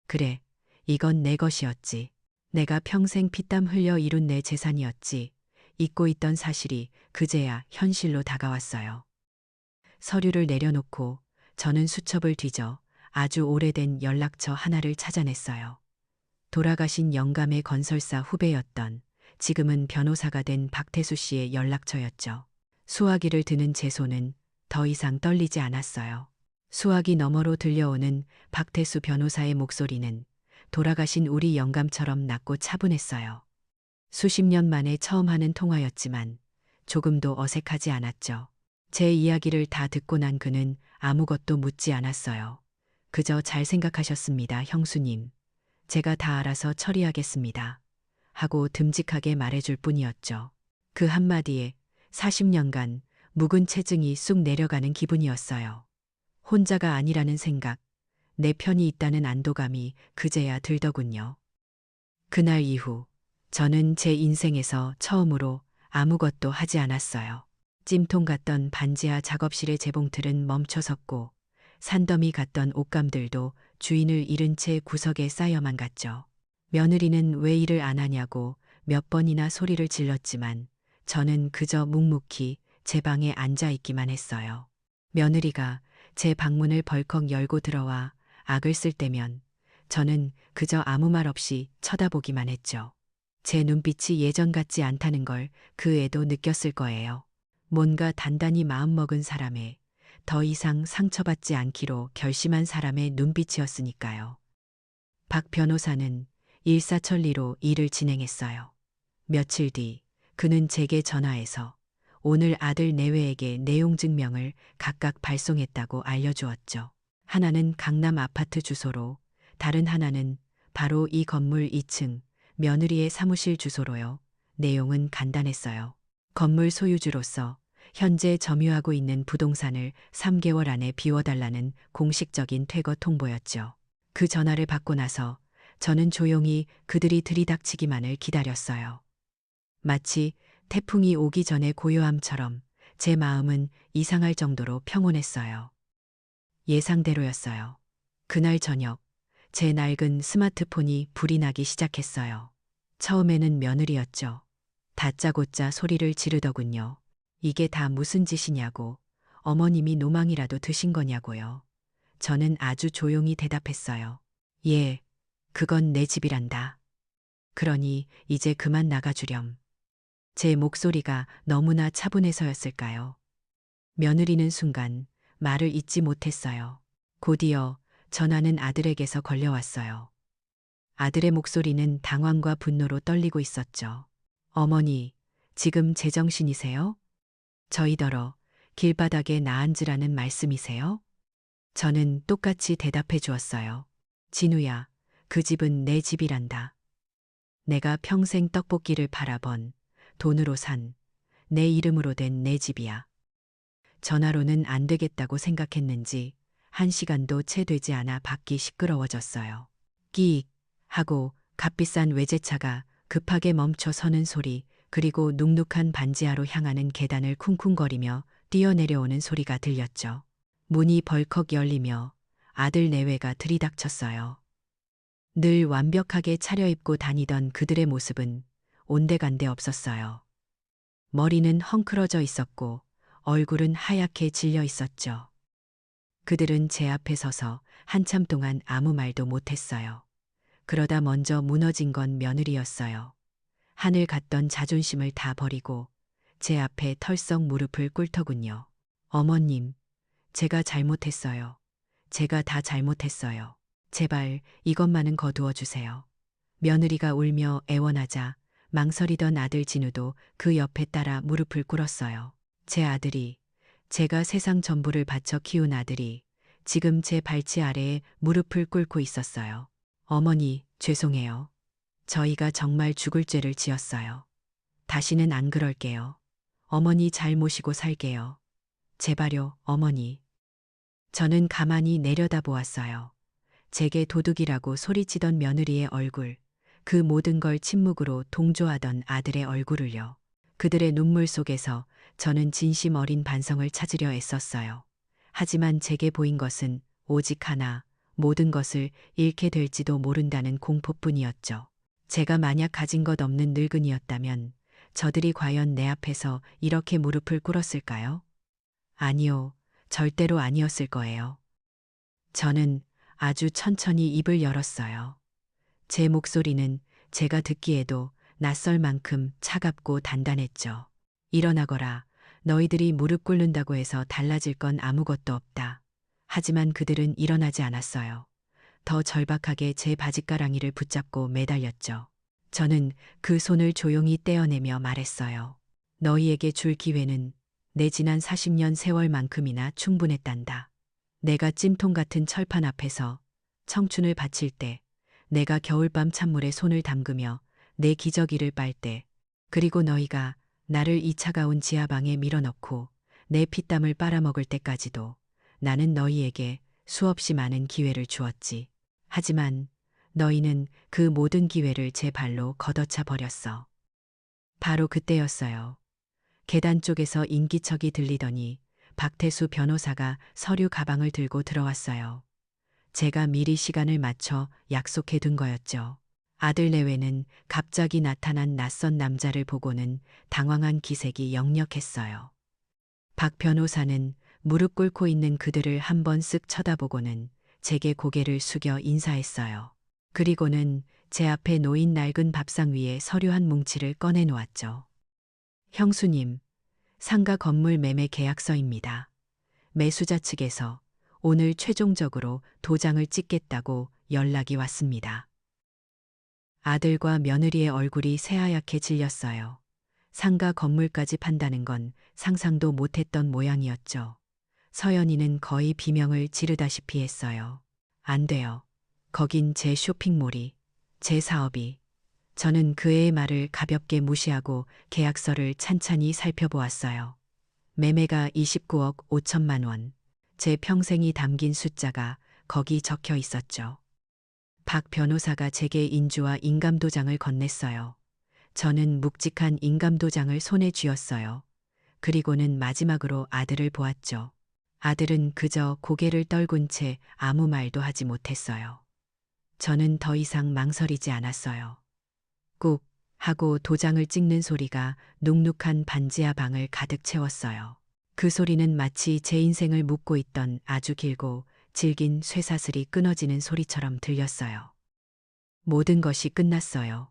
그래, 이건 내 것이었지. 내가 평생 피땀 흘려 이룬 내 재산이었지. 잊고 있던 사실이 그제야 현실로 다가왔어요. 서류를 내려놓고 저는 수첩을 뒤져 아주 오래된 연락처 하나를 찾아냈어요. 돌아가신 영감의 건설사 후배였던 지금은 변호사가 된 박태수 씨의 연락처였죠. 수화기를 드는 제 손은 더 이상 떨리지 않았어요. 수화기 너머로 들려오는 박태수 변호사의 목소리는 돌아가신 우리 영감처럼 낮고 차분했어요. 수십 년 만에 처음 하는 통화였지만 조금도 어색하지 않았죠. 제 이야기를 다 듣고 난 그는 아무것도 묻지 않았어요. 그저 잘 생각하셨습니다, 형수님. 제가 다 알아서 처리하겠습니다. 하고 듬직하게 말해줄 뿐이었죠. 그 한마디에 40년간 묵은 체증이 쑥 내려가는 기분이었어요. 혼자가 아니라는 생각, 내 편이 있다는 안도감이 그제야 들더군요. 그날 이후 저는 제 인생에서 처음으로 아무것도 하지 않았어요. 찜통 같던 반지하 작업실의 재봉틀은 멈춰섰고 산더미 같던 옷감들도 주인을 잃은 채 구석에 쌓여만 갔죠. 며느리는 왜 일을 안 하냐고 몇 번이나 소리를 질렀지만 저는 그저 묵묵히 제 방에 앉아 있기만 했어요. 며느리가 제 방문을 벌컥 열고 들어와 악을 쓸 때면 저는 그저 아무 말 없이 쳐다보기만 했죠. 제 눈빛이 예전 같지 않다는 걸 그 애도 느꼈을 거예요. 뭔가 단단히 마음먹은 사람의 더 이상 상처받지 않기로 결심한 사람의 눈빛이었으니까요. 박 변호사는 일사천리로 일을 진행했어요. 며칠 뒤 그는 제게 전화해서 오늘 아들 내외에게 내용 증명을 각각 발송했다고 알려주었죠. 하나는 강남 아파트 주소로, 다른 하나는 바로 이 건물 2층 며느리의 사무실 주소로요. 내용은 간단했어요. 건물 소유주로서 현재 점유하고 있는 부동산을 3개월 안에 비워달라는 공식적인 퇴거 통보였죠. 그 전화를 받고 나서 저는 조용히 그들이 들이닥치기만을 기다렸어요. 마치 태풍이 오기 전에 고요함처럼 제 마음은 이상할 정도로 평온했어요. 예상대로였어요. 그날 저녁 제 낡은 스마트폰이 불이 나기 시작했어요. 처음에는 며느리였죠. 다짜고짜 소리를 지르더군요. 이게 다 무슨 짓이냐고, 어머님이 노망이라도 드신 거냐고요. 저는 아주 조용히 대답했어요. 예, 그건 내 집이란다. 그러니 이제 그만 나가주렴. 제 목소리가 너무나 차분해서였을까요? 며느리는 순간 말을 잇지 못했어요. 곧이어 전화는 아들에게서 걸려왔어요. 아들의 목소리는 당황과 분노로 떨리고 있었죠. 어머니, 지금 제정신이세요? 저희더러 길바닥에 나앉으라는 말씀이세요? 저는 똑같이 대답해 주었어요. 진우야, 그 집은 내 집이란다. 내가 평생 떡볶이를 팔아번 돈으로 산 내 이름으로 된 내 집이야. 전화로는 안 되겠다고 생각했는지 1시간도 채 되지 않아 밖이 시끄러워졌어요. 끼익 하고 값비싼 외제차가 급하게 멈춰 서는 소리, 그리고 눅눅한 반지하로 향하는 계단을 쿵쿵거리며 뛰어내려오는 소리가 들렸죠. 문이 벌컥 열리며 아들 내외가 들이닥쳤어요. 늘 완벽하게 차려입고 다니던 그들의 모습은 온데간데 없었어요. 머리는 헝클어져 있었고 얼굴은 하얗게 질려 있었죠. 그들은 제 앞에 서서 한참 동안 아무 말도 못했어요. 그러다 먼저 무너진 건 며느리였어요. 하늘 같던 자존심을 다 버리고 제 앞에 털썩 무릎을 꿇더군요. 어머님, 제가 잘못했어요. 제가 다 잘못했어요. 제발 이것만은 거두어 주세요. 며느리가 울며 애원하자 망설이던 아들 진우도 그 옆에 따라 무릎을 꿇었어요. 제 아들이, 제가 세상 전부를 바쳐 키운 아들이 지금 제 발치 아래에 무릎을 꿇고 있었어요. 어머니, 죄송해요. 저희가 정말 죽을 죄를 지었어요. 다시는 안 그럴게요. 어머니 잘 모시고 살게요. 제발요, 어머니. 저는 가만히 내려다보았어요. 제게 도둑이라고 소리치던 며느리의 얼굴, 그 모든 걸 침묵으로 동조하던 아들의 얼굴을요. 그들의 눈물 속에서 저는 진심 어린 반성을 찾으려 애썼어요. 하지만 제게 보인 것은 오직 하나, 모든 것을 잃게 될지도 모른다는 공포뿐이었죠. 제가 만약 가진 것 없는 늙은이였다면 저들이 과연 내 앞에서 이렇게 무릎을 꿇었을까요? 아니요, 절대로 아니었을 거예요. 저는 아주 천천히 입을 열었어요. 제 목소리는 제가 듣기에도 낯설 만큼 차갑고 단단했죠. 일어나거라. 너희들이 무릎 꿇는다고 해서 달라질 건 아무것도 없다. 하지만 그들은 일어나지 않았어요. 더 절박하게 제 바짓가랑이를 붙잡고 매달렸죠. 저는 그 손을 조용히 떼어내며 말했어요. 너희에게 줄 기회는 내 지난 40년 세월만큼이나 충분했단다. 내가 찜통 같은 철판 앞에서 청춘을 바칠 때, 내가 겨울밤 찬물에 손을 담그며 내 기저귀를 빨 때, 그리고 너희가 나를 이 차가운 지하방에 밀어넣고 내 피땀을 빨아먹을 때까지도 나는 너희에게 수없이 많은 기회를 주었지. 하지만 너희는 그 모든 기회를 제 발로 걷어차 버렸어. 바로 그때였어요. 계단 쪽에서 인기척이 들리더니 박태수 변호사가 서류 가방을 들고 들어왔어요. 제가 미리 시간을 맞춰 약속해 둔 거였죠. 아들 내외는 갑자기 나타난 낯선 남자를 보고는 당황한 기색이 역력했어요. 박 변호사는 무릎 꿇고 있는 그들을 한번 쓱 쳐다보고는 제게 고개를 숙여 인사했어요. 그리고는 제 앞에 놓인 낡은 밥상 위에 서류 한 뭉치를 꺼내 놓았죠. 형수님, 상가 건물 매매 계약서입니다. 매수자 측에서 오늘 최종적으로 도장을 찍겠다고 연락이 왔습니다. 아들과 며느리의 얼굴이 새하얗게 질렸어요. 상가 건물까지 판다는 건 상상도 못했던 모양이었죠. 서연이는 거의 비명을 지르다시피 했어요. 안 돼요. 거긴 제 쇼핑몰이, 제 사업이. 저는 그 애의 말을 가볍게 무시하고 계약서를 찬찬히 살펴보았어요. 매매가 29억 5천만 원. 제 평생이 담긴 숫자가 거기 적혀 있었죠. 박 변호사가 제게 인주와 인감도장을 건넸어요. 저는 묵직한 인감도장을 손에 쥐었어요. 그리고는 마지막으로 아들을 보았죠. 아들은 그저 고개를 떨군 채 아무 말도 하지 못했어요. 저는 더 이상 망설이지 않았어요. 꾹 하고 도장을 찍는 소리가 눅눅한 반지하 방을 가득 채웠어요. 그 소리는 마치 제 인생을 묻고 있던 아주 길고 질긴 쇠사슬이 끊어지는 소리처럼 들렸어요. 모든 것이 끝났어요.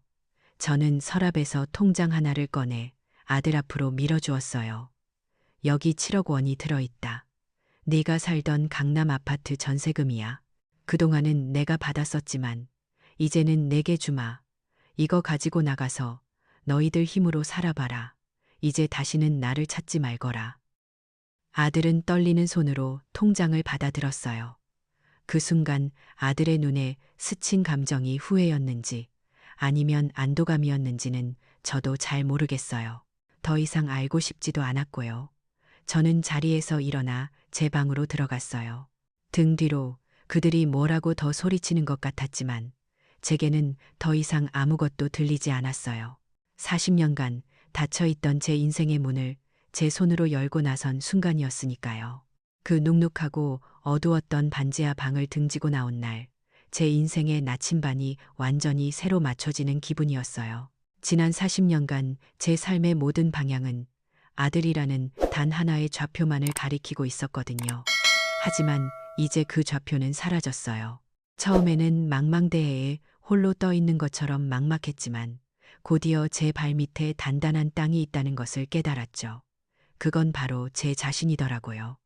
저는 서랍에서 통장 하나를 꺼내 아들 앞으로 밀어주었어요. 여기 7억 원이 들어있다. 네가 살던 강남 아파트 전세금이야. 그동안은 내가 받았었지만 이제는 내게 주마. 이거 가지고 나가서 너희들 힘으로 살아봐라. 이제 다시는 나를 찾지 말거라. 아들은 떨리는 손으로 통장을 받아들었어요. 그 순간 아들의 눈에 스친 감정이 후회였는지 아니면 안도감이었는지는 저도 잘 모르겠어요. 더 이상 알고 싶지도 않았고요. 저는 자리에서 일어나 제 방으로 들어갔어요. 등 뒤로 그들이 뭐라고 더 소리치는 것 같았지만 제게는 더 이상 아무것도 들리지 않았어요. 40년간 닫혀있던 제 인생의 문을 제 손으로 열고 나선 순간이었으니까요. 그 눅눅하고 어두웠던 반지하 방을 등지고 나온 날, 제 인생의 나침반이 완전히 새로 맞춰지는 기분이었어요. 지난 40년간 제 삶의 모든 방향은 아들이라는 단 하나의 좌표만을 가리키고 있었거든요. 하지만 이제 그 좌표는 사라졌어요. 처음에는 망망대해에 홀로 떠 있는 것처럼 막막했지만 곧이어 제 발밑에 단단한 땅이 있다는 것을 깨달았죠. 그건 바로 제 자신이더라고요.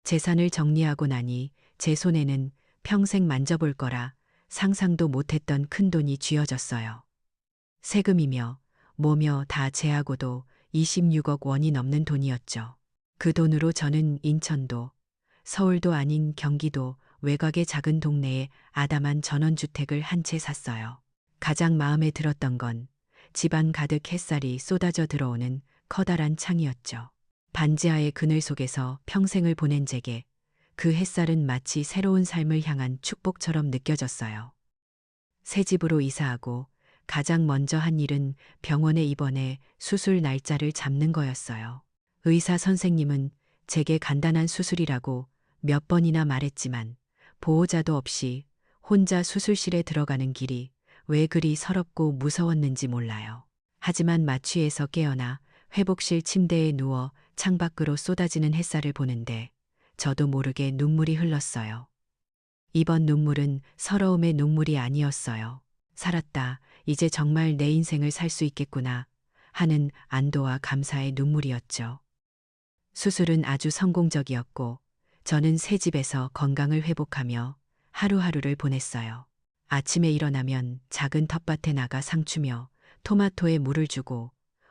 재산을 정리하고 나니 제 손에는 평생 만져볼 거라 상상도 못했던 큰돈이 쥐어졌어요. 세금이며 뭐며 다 제하고도 26억 원이 넘는 돈이었죠. 그 돈으로 저는 인천도, 서울도 아닌 경기도 외곽의 작은 동네에 아담한 전원주택을 한 채 샀어요. 가장 마음에 들었던 건 집안 가득 햇살이 쏟아져 들어오는 커다란 창이었죠. 반지하의 그늘 속에서 평생을 보낸 제게 그 햇살은 마치 새로운 삶을 향한 축복처럼 느껴졌어요. 새 집으로 이사하고 가장 먼저 한 일은 병원에 입원해 수술 날짜를 잡는 거였어요. 의사 선생님은 제게 간단한 수술이라고 몇 번이나 말했지만 보호자도 없이 혼자 수술실에 들어가는 길이 왜 그리 서럽고 무서웠는지 몰라요. 하지만 마취에서 깨어나 회복실 침대에 누워 창밖으로 쏟아지는 햇살을 보는데 저도 모르게 눈물이 흘렀어요. 이번 눈물은 서러움의 눈물이 아니었어요. 살았다. 이제 정말 내 인생을 살 수 있겠구나 하는 안도와 감사의 눈물이었죠. 수술은 아주 성공적이었고 저는 새 집에서 건강을 회복하며 하루하루를 보냈어요. 아침에 일어나면 작은 텃밭에 나가 상추며 토마토에 물을 주고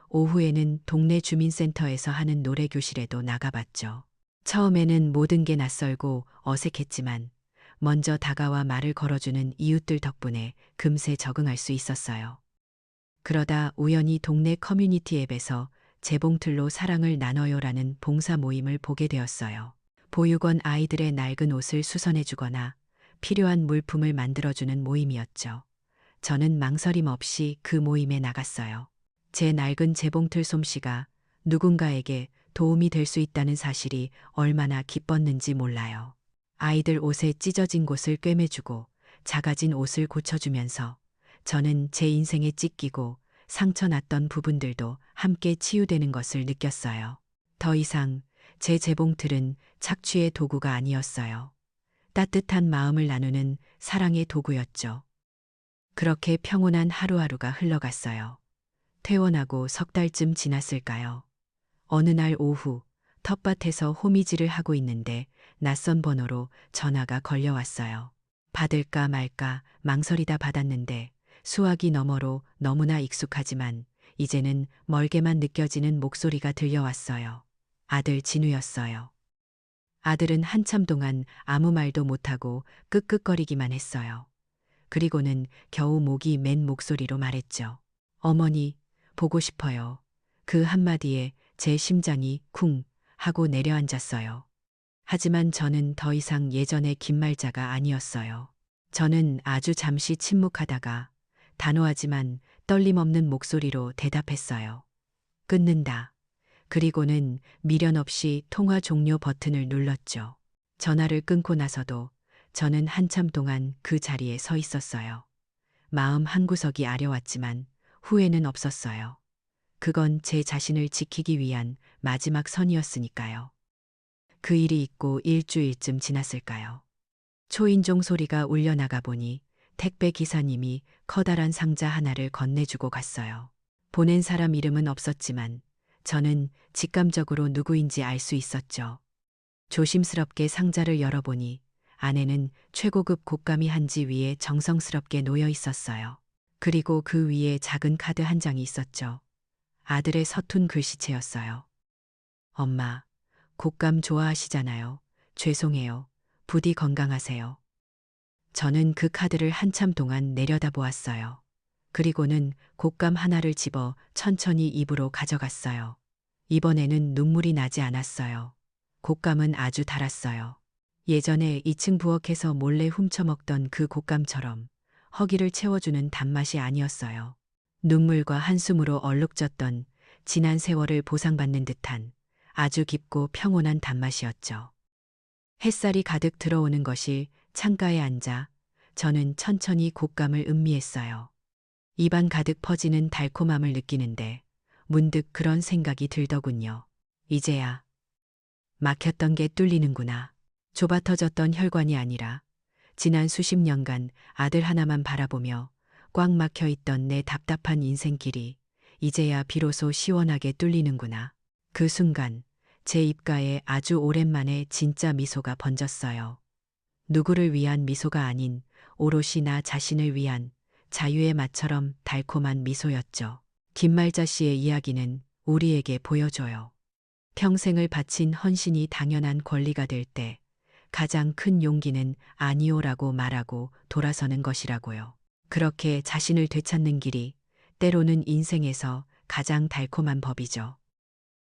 오후에는 동네 주민센터에서 하는 노래교실에도 나가봤죠. 처음에는 모든 게 낯설고 어색했지만 먼저 다가와 말을 걸어주는 이웃들 덕분에 금세 적응할 수 있었어요. 그러다 우연히 동네 커뮤니티 앱에서 재봉틀로 사랑을 나눠요라는 봉사 모임을 보게 되었어요. 보육원 아이들의 낡은 옷을 수선해주거나 필요한 물품을 만들어주는 모임이었죠. 저는 망설임 없이 그 모임에 나갔어요. 제 낡은 재봉틀 솜씨가 누군가에게 도움이 될 수 있다는 사실이 얼마나 기뻤는지 몰라요. 아이들 옷에 찢어진 곳을 꿰매주고 작아진 옷을 고쳐주면서 저는 제 인생에 찢기고 상처났던 부분들도 함께 치유되는 것을 느꼈어요. 더 이상 제 재봉틀은 착취의 도구가 아니었어요. 따뜻한 마음을 나누는 사랑의 도구였죠. 그렇게 평온한 하루하루가 흘러갔어요. 퇴원하고 석 달쯤 지났을까요? 어느 날 오후 텃밭에서 호미질을 하고 있는데 낯선 번호로 전화가 걸려왔어요. 받을까 말까 망설이다 받았는데 수화기 너머로 너무나 익숙하지만 이제는 멀게만 느껴지는 목소리가 들려왔어요. 아들 진우였어요. 아들은 한참 동안 아무 말도 못하고 끄끄거리기만 했어요. 그리고는 겨우 목이 맨 목소리로 말했죠. 어머니, 보고 싶어요. 그 한마디에 제 심장이 쿵 하고 내려앉았어요. 하지만 저는 더 이상 예전의 김말자가 아니었어요. 저는 아주 잠시 침묵하다가 단호하지만 떨림 없는 목소리로 대답했어요. 끊는다. 그리고는 미련 없이 통화 종료 버튼을 눌렀죠. 전화를 끊고 나서도 저는 한참 동안 그 자리에 서 있었어요. 마음 한구석이 아려왔지만 후회는 없었어요. 그건 제 자신을 지키기 위한 마지막 선이었으니까요. 그 일이 있고 일주일쯤 지났을까요? 초인종 소리가 울려나가 보니 택배 기사님이 커다란 상자 하나를 건네주고 갔어요. 보낸 사람 이름은 없었지만 저는 직감적으로 누구인지 알 수 있었죠. 조심스럽게 상자를 열어보니 안에는 최고급 곶감이 한지 위에 정성스럽게 놓여 있었어요. 그리고 그 위에 작은 카드 한 장이 있었죠. 아들의 서툰 글씨체였어요. 엄마, 곶감 좋아하시잖아요. 죄송해요. 부디 건강하세요. 저는 그 카드를 한참 동안 내려다보았어요. 그리고는 곶감 하나를 집어 천천히 입으로 가져갔어요. 이번에는 눈물이 나지 않았어요. 곶감은 아주 달았어요. 예전에 2층 부엌에서 몰래 훔쳐먹던 그 곶감처럼 허기를 채워주는 단맛이 아니었어요. 눈물과 한숨으로 얼룩졌던 지난 세월을 보상받는 듯한 아주 깊고 평온한 단맛이었죠. 햇살이 가득 들어오는 것이 창가에 앉아 저는 천천히 곶감을 음미했어요. 입안 가득 퍼지는 달콤함을 느끼는데 문득 그런 생각이 들더군요. 이제야 막혔던 게 뚫리는구나. 좁아터졌던 혈관이 아니라 지난 수십 년간 아들 하나만 바라보며 꽉 막혀 있던 내 답답한 인생길이 이제야 비로소 시원하게 뚫리는구나. 그 순간 제 입가에 아주 오랜만에 진짜 미소가 번졌어요. 누구를 위한 미소가 아닌 오롯이 나 자신을 위한 자유의 맛처럼 달콤한 미소였죠. 김말자 씨의 이야기는 우리에게 보여줘요. 평생을 바친 헌신이 당연한 권리가 될 때 가장 큰 용기는 아니오라고 말하고 돌아서는 것이라고요. 그렇게 자신을 되찾는 길이 때로는 인생에서 가장 달콤한 법이죠.